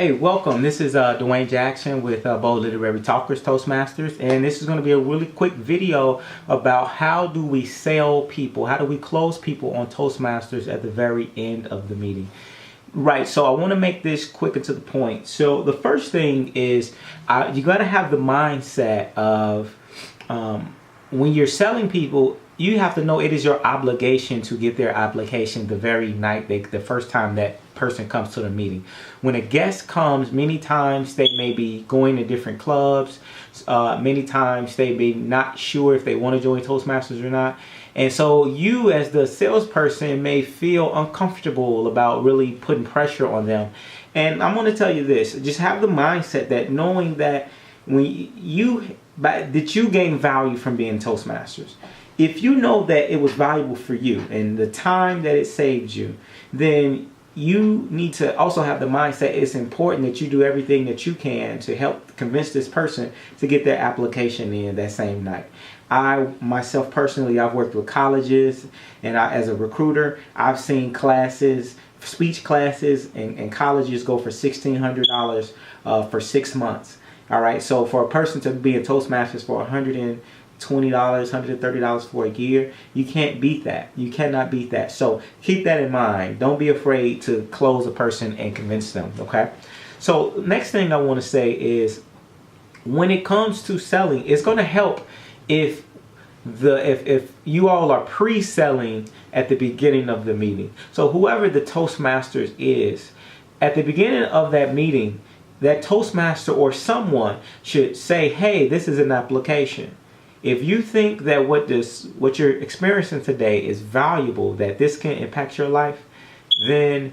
Hey, welcome. This is Dwayne Jackson with Bold Literary Talkers Toastmasters, and this is going to be a really quick video about how do we sell people, how do we close people on Toastmasters at the very end of the meeting. Right, so I want to make this quick and to the point. So the first thing is you got to have the mindset of when you're selling people, you have to know it is your obligation to get their application the very night, the first time that person comes to the meeting. When a guest comes, many times they may be going to different clubs. Many times they may not sure if they want to join Toastmasters or not. And so you as the salesperson may feel uncomfortable about really putting pressure on them. And I'm going to tell you this, just have the mindset that knowing that when you gain value from being Toastmasters. If you know that it was valuable for you and the time that it saved you, then you need to also have the mindset it's important that you do everything that you can to help convince this person to get their application in that same night. I myself personally, I've worked with colleges, and as a recruiter, I've seen classes, speech classes and colleges go for $1,600 for 6 months. All right, so for a person to be a Toastmasters for $120, $130 for a year, you can't beat that. You cannot beat that. So keep that in mind. Don't be afraid to close a person and convince them. Okay. So next thing I want to say is when it comes to selling, it's going to help if you all are pre-selling at the beginning of the meeting. So whoever the Toastmasters is, at the beginning of that meeting, that Toastmaster or someone should say, hey, this is an application. If you think that what you're experiencing today is valuable, that this can impact your life, then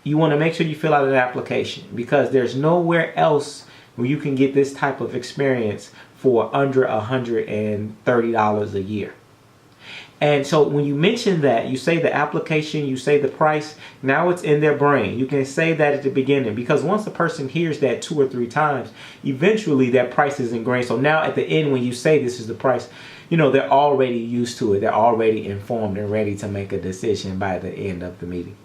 you want to make sure you fill out an application, because there's nowhere else where you can get this type of experience for under $130 a year. And so when you mention that, you say the application, you say the price, now it's in their brain. You can say that at the beginning, because once the person hears that 2 or 3 times, eventually that price is ingrained. So now at the end, when you say this is the price, you know, they're already used to it. They're already informed and ready to make a decision by the end of the meeting.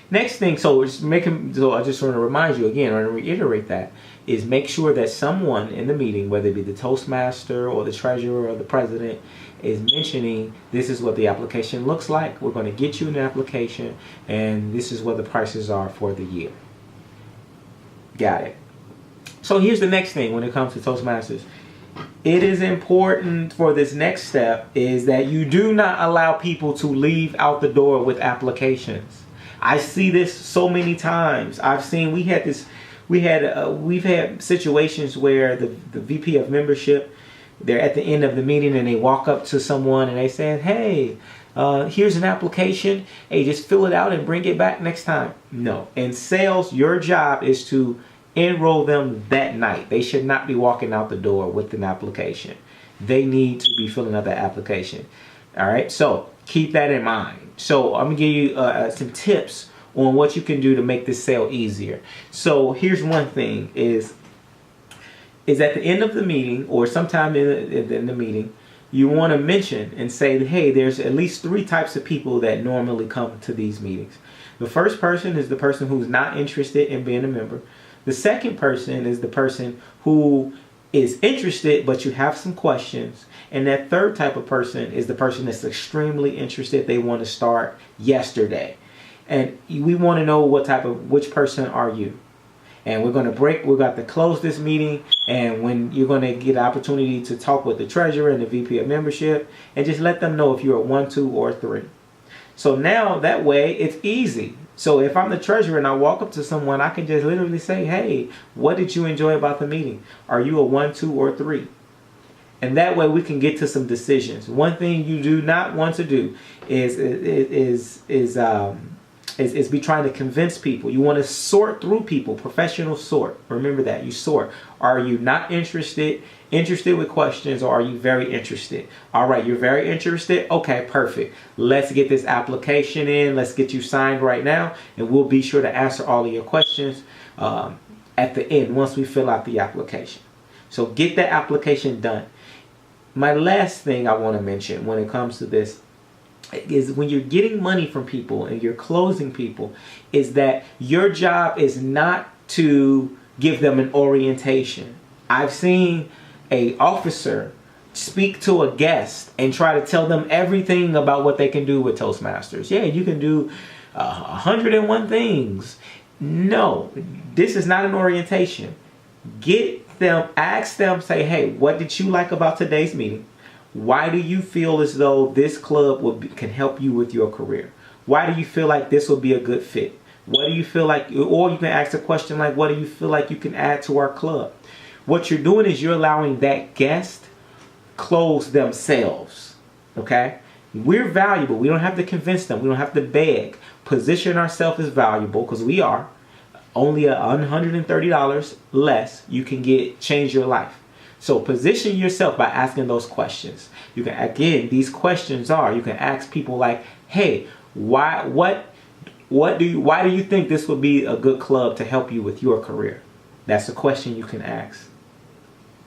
Next thing, so I just want to remind you again, or reiterate that, is make sure that someone in the meeting, whether it be the Toastmaster or the treasurer or the president, is mentioning this is what the application looks like. We're going to get you an application, and this is what the prices are for the year. Got it. So here's the next thing when it comes to Toastmasters. It is important for this next step is that you do not allow people to leave out the door with applications. I see this so many times. We've had situations where the VP of membership, they're at the end of the meeting and they walk up to someone and they say, hey, here's an application. Hey, just fill it out and bring it back next time. No. In sales, your job is to enroll them that night. They should not be walking out the door with an application. They need to be filling out that application. All right. So keep that in mind. So I'm going to give you some tips on what you can do to make this sale easier. So here's one thing is at the end of the meeting, or sometime in the meeting, you want to mention and say, hey, there's at least 3 types of people that normally come to these meetings. The first person is the person who's not interested in being a member. The second person is the person who is interested, but you have some questions. And that third type of person is the person that's extremely interested. They want to start yesterday. And we want to know which person are you. And we're got to close this meeting, and when you're going to get an opportunity to talk with the treasurer and the VP of membership, and just let them know if you're a 1, 2, or 3. So now that way it's easy. So if I'm the treasurer and I walk up to someone, I can just literally say, hey, what did you enjoy about the meeting? Are you a 1, 2, or 3? And that way we can get to some decisions. One thing you do not want to do is be trying to convince people. You want to sort through people, professional sort. Remember that, you sort. Are you not interested with questions, or are you very interested? All right, you're very interested. Okay, perfect. Let's get this application in. Let's get you signed right now, and we'll be sure to answer all of your questions at the end once we fill out the application. So get that application done. My last thing I want to mention when it comes to this is when you're getting money from people and you're closing people, is that your job is not to give them an orientation. I've seen a officer speak to a guest and try to tell them everything about what they can do with Toastmasters. Yeah, you can do 101 things. No, this is not an orientation. Get them, ask them, say, hey, what did you like about today's meeting? Why do you feel as though this club can help you with your career? Why do you feel like this will be a good fit? What do you feel like, or you can ask a question like, what do you feel like you can add to our club? What you're doing is you're allowing that guest close themselves, okay? We're valuable. We don't have to convince them. We don't have to beg. Position ourselves as valuable, because we are. Only $130 less, you can change your life. So position yourself by asking those questions. You can, again, these questions are, you can ask people like, hey, why do you think this would be a good club to help you with your career? That's a question you can ask.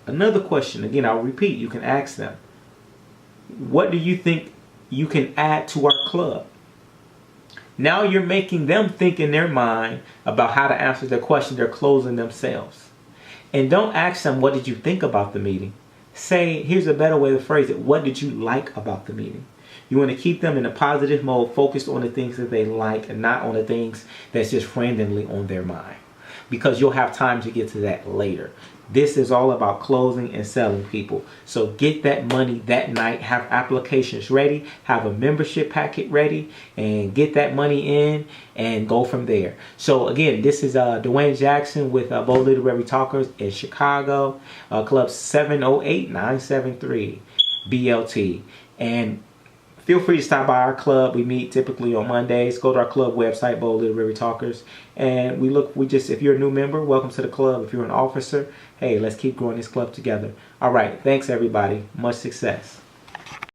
Another question, again, I'll repeat, you can ask them, what do you think you can add to our club? Now you're making them think in their mind about how to answer their question. They're closing themselves. And don't ask them, what did you think about the meeting? Say, here's a better way to phrase it. What did you like about the meeting? You want to keep them in a positive mode, focused on the things that they like and not on the things that's just randomly on their mind. Because you'll have time to get to that later. This is all about closing and selling people. So get that money that night, have applications ready, have a membership packet ready, and get that money in and go from there. So again, this is Dwayne Jackson with Bold Literary Talkers in Chicago, Club 708-973 BLT. And feel free to stop by our club. We meet typically on Mondays. Go to our club website, Bold Literary Talkers. And if you're a new member, welcome to the club. If you're an officer, hey, let's keep growing this club together. All right. Thanks, everybody. Much success.